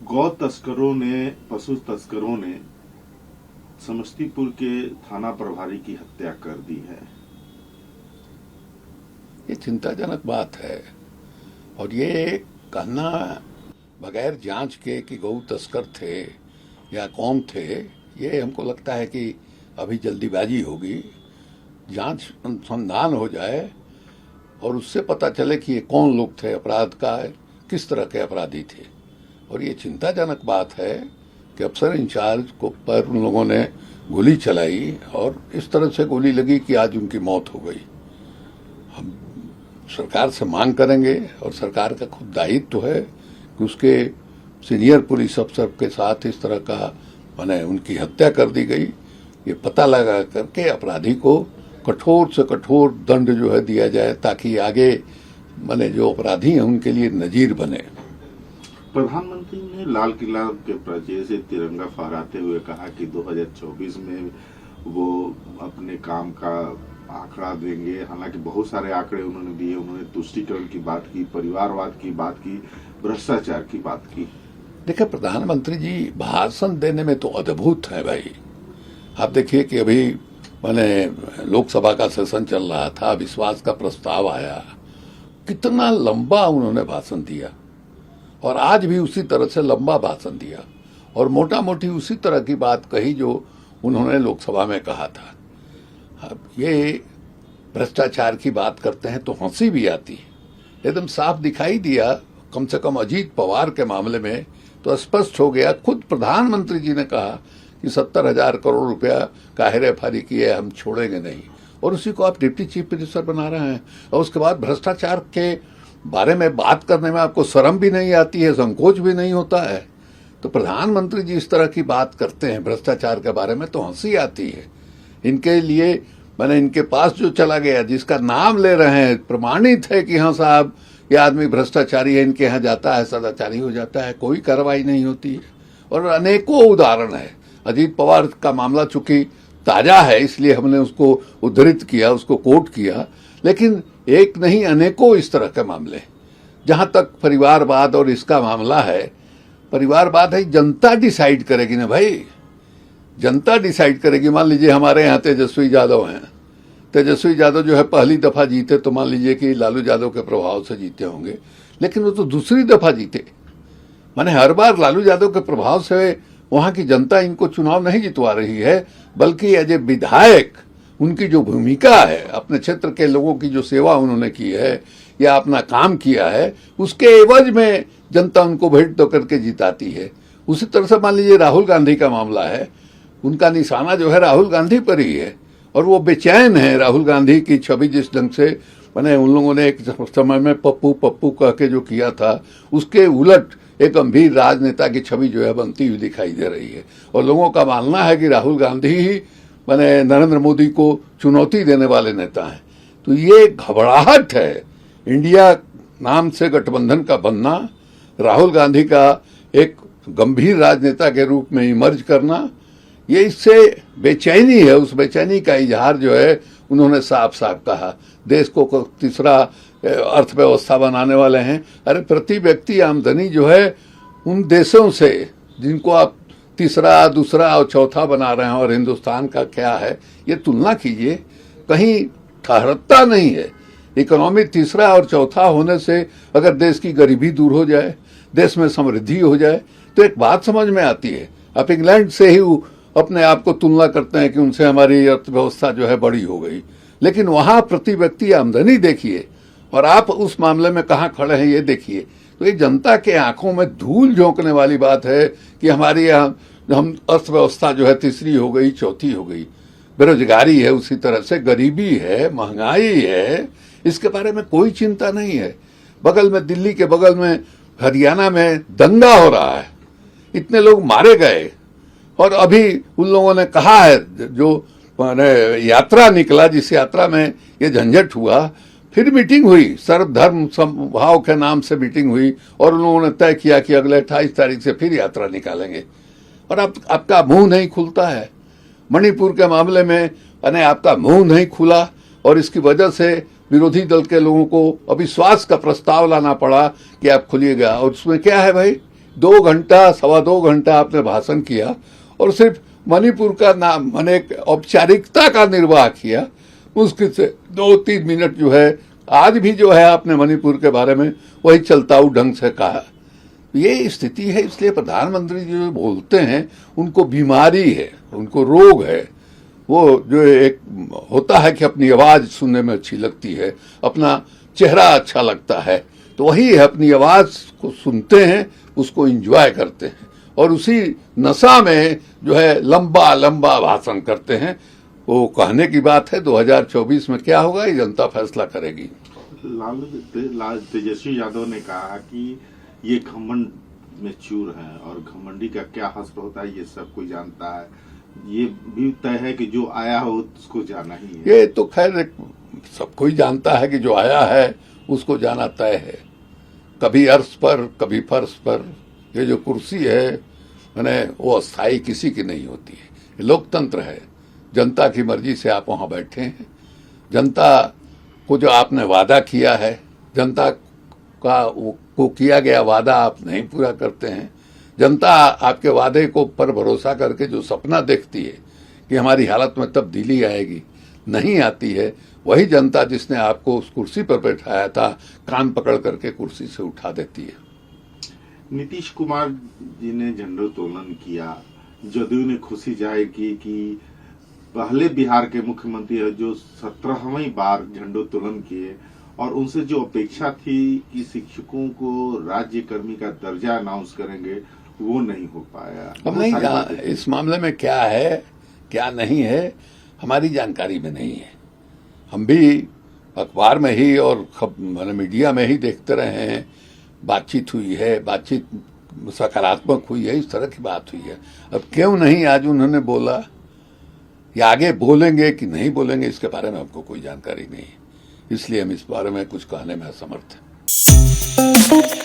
गौ तस्करों ने, पशु तस्करों ने समस्तीपुर के थाना प्रभारी की हत्या कर दी है। ये चिंताजनक बात है और ये कहना बगैर जांच के कि गौ तस्कर थे या कौन थे, ये हमको लगता है कि अभी जल्दीबाजी होगी। जांच अनुसंधान हो जाए और उससे पता चले कि ये कौन लोग थे, अपराध का किस तरह के अपराधी थे। और ये चिंताजनक बात है कि अफसर इंचार्ज को पर उन लोगों ने गोली चलाई और इस तरह से गोली लगी कि आज उनकी मौत हो गई। हम सरकार से मांग करेंगे और सरकार का खुद दायित्व है कि उसके सीनियर पुलिस अफसर के साथ इस तरह का माने उनकी हत्या कर दी गई, ये पता लगा करके अपराधी को कठोर से कठोर दंड जो है दिया जाए ताकि आगे माने जो अपराधी हैं उनके लिए नजीर बने। प्रधानमंत्री ने लाल किला के परिचय से तिरंगा फहराते हुए कहा कि 2024 में वो अपने काम का आंकड़ा देंगे। हालांकि बहुत सारे आंकड़े उन्होंने दिए। उन्होंने तुष्टीकरण की बात की, परिवारवाद की बात की, भ्रष्टाचार की बात की। देखिए, प्रधानमंत्री जी भाषण देने में तो अद्भुत है भाई। आप देखिए कि अभी मैंने लोकसभा का सेशन चल रहा था, विश्वास का प्रस्ताव आया, कितना लंबा उन्होंने भाषण दिया और आज भी उसी तरह से लंबा भाषण दिया और मोटा मोटी उसी तरह की बात कही जो उन्होंने लोकसभा में कहा था। अब ये भ्रष्टाचार की बात करते हैं तो हंसी भी आती है। एकदम साफ दिखाई दिया, कम से कम अजीत पवार के मामले में तो स्पष्ट हो गया। खुद प्रधानमंत्री जी ने कहा कि 70,000 करोड़ रुपया का हेराफेरी किए, हम छोड़ेंगे नहीं, और उसी को आप डिप्टी चीफ मिनिस्टर बना रहे हैं। और उसके बाद भ्रष्टाचार के बारे में बात करने में आपको शर्म भी नहीं आती है, संकोच भी नहीं होता है। तो प्रधानमंत्री जी इस तरह की बात करते हैं भ्रष्टाचार के बारे में तो हंसी आती है। इनके लिए मैंने इनके पास जो चला गया, जिसका नाम ले रहे हैं, प्रमाणित है कि हाँ साहब ये आदमी भ्रष्टाचारी है, इनके यहाँ जाता है सदाचारी हो जाता है, कोई कार्रवाई नहीं होती है। और अनेकों उदाहरण है। अजीत पवार का मामला चूंकि ताजा है इसलिए हमने उसको उद्धृत किया, उसको कोट किया, लेकिन एक नहीं अनेकों इस तरह के मामले। जहां तक परिवारवाद और इसका मामला है, परिवारवाद है जनता डिसाइड करेगी ना भाई, जनता डिसाइड करेगी। मान लीजिए हमारे यहाँ तेजस्वी यादव हैं, तेजस्वी यादव जो है पहली दफा जीते तो मान लीजिए कि लालू यादव के प्रभाव से जीते होंगे, लेकिन वो तो दूसरी दफा जीते। माने हर बार लालू यादव के प्रभाव से वहां की जनता इनको चुनाव नहीं जितवा रही है, बल्कि एज ए विधायक उनकी जो भूमिका है, अपने क्षेत्र के लोगों की जो सेवा उन्होंने की है या अपना काम किया है, उसके एवज में जनता उनको भेंट तो करके जिताती है। उसी तरह से मान लीजिए राहुल गांधी का मामला है, उनका निशाना जो है राहुल गांधी पर ही है और वो बेचैन है। राहुल गांधी की छवि जिस ढंग से मैंने उन लोगों ने एक समय में पप्पू पप्पू कह के जो किया था, उसके उलट एक गंभीर राजनेता की छवि जो है बनती हुई दिखाई दे रही है। और लोगों का मानना है कि राहुल गांधी ही मैंने नरेंद्र मोदी को चुनौती देने वाले नेता हैं। तो ये घबराहट है, इंडिया नाम से गठबंधन का बनना, राहुल गांधी का एक गंभीर राजनेता के रूप में इमर्ज करना, ये इससे बेचैनी है। उस बेचैनी का इजहार जो है उन्होंने साफ साफ कहा। देश को तीसरा अर्थव्यवस्था बनाने वाले हैं। अरे प्रति व्यक्ति आमदनी जो है उन देशों से जिनको आप तीसरा, दूसरा और चौथा बना रहे हैं और हिंदुस्तान का क्या है, ये तुलना कीजिए, कहीं ठहरता नहीं है। इकोनॉमी तीसरा और चौथा होने से अगर देश की गरीबी दूर हो जाए, देश में समृद्धि हो जाए, तो एक बात समझ में आती है। आप इंग्लैंड से ही अपने आप को तुलना करते हैं कि उनसे हमारी अर्थव्यवस्था जो है बड़ी हो गई, लेकिन वहां प्रति व्यक्ति आमदनी देखिए और आप उस मामले में कहाँ खड़े हैं ये देखिए। तो ये जनता के आंखों में धूल झोंकने वाली बात है कि हमारी यहाँ हम अर्थव्यवस्था जो है तीसरी हो गई, चौथी हो गई। बेरोजगारी है, उसी तरह से गरीबी है, महंगाई है, इसके बारे में कोई चिंता नहीं है। बगल में दिल्ली के बगल में हरियाणा में दंगा हो रहा है, इतने लोग मारे गए और अभी उन लोगों ने कहा है, जो यात्रा निकला जिस यात्रा में ये झंझट हुआ, फिर मीटिंग हुई, सर्वधर्म समभाव के नाम से मीटिंग हुई और उन्होंने तय किया कि अगले 28 तारीख से फिर यात्रा निकालेंगे। और आपका मुंह नहीं खुलता है। मणिपुर के मामले में आपका मुंह नहीं खुला और इसकी वजह से विरोधी दल के लोगों को अविश्वास का प्रस्ताव लाना पड़ा कि आप खुलिएगा। और उसमें क्या है भाई, 2 घंटा 2.25 घंटा आपने भाषण किया और सिर्फ मणिपुर का नाम माने एक औपचारिकता का निर्वाह किया। मुश्किल से 2-3 मिनट जो है आज भी जो है आपने मणिपुर के बारे में वही चलताऊ ढंग से कहा। ये स्थिति है, इसलिए प्रधानमंत्री जो बोलते हैं उनको बीमारी है, उनको रोग है। वो जो एक होता है कि अपनी आवाज सुनने में अच्छी लगती है, अपना चेहरा अच्छा लगता है, तो वही है, अपनी आवाज को सुनते हैं, उसको एंजॉय करते हैं और उसी नशा में जो है लंबा लंबा भाषण करते हैं। वो कहने की बात है 2024 में क्या होगा ये जनता फैसला करेगी। लाल तेजस्वी यादव ने कहा कि ये घमंड में चूर है और घमंडी का क्या हश्र होता है ये सब कोई जानता है। ये भी तय है कि जो आया हो उसको जाना ही है। ये तो खैर सब कोई जानता है कि जो आया है उसको जाना तय है। कभी अर्श पर कभी फर्श पर। ये जो कुर्सी है मैंने वो अस्थायी किसी की नहीं होती है। ये लोकतंत्र है, जनता की मर्जी से आप वहां बैठे हैं। जनता को जो आपने वादा किया है, जनता को किया गया वादा आप नहीं पूरा करते हैं। जनता आपके वादे को पर भरोसा करके जो सपना देखती है कि हमारी हालत में तब्दीली आएगी, नहीं आती है। वही जनता जिसने आपको उस कुर्सी पर बैठाया था कान पकड़ करके कुर्सी से उठा देती है। नीतीश कुमार जी ने झंडोत्तोलन किया, जदयू ने खुशी जाहिर की कि पहले बिहार के मुख्यमंत्री है जो 17वीं बार झंडोत्तोलन किए और उनसे जो अपेक्षा थी कि शिक्षकों को राज्य कर्मी का दर्जा अनाउंस करेंगे वो नहीं हो पाया। अब नहीं, इस मामले में क्या है क्या नहीं है हमारी जानकारी में नहीं है। हम भी अखबार में ही और मीडिया में ही देखते रहे हैं, बातचीत हुई है, बातचीत सकारात्मक हुई है, इस तरह की बात हुई है। अब क्यों नहीं आज उन्होंने बोला या आगे बोलेंगे कि नहीं बोलेंगे इसके बारे में हमको कोई जानकारी नहीं, इसलिए हम इस बारे में कुछ कहने में असमर्थ हैं।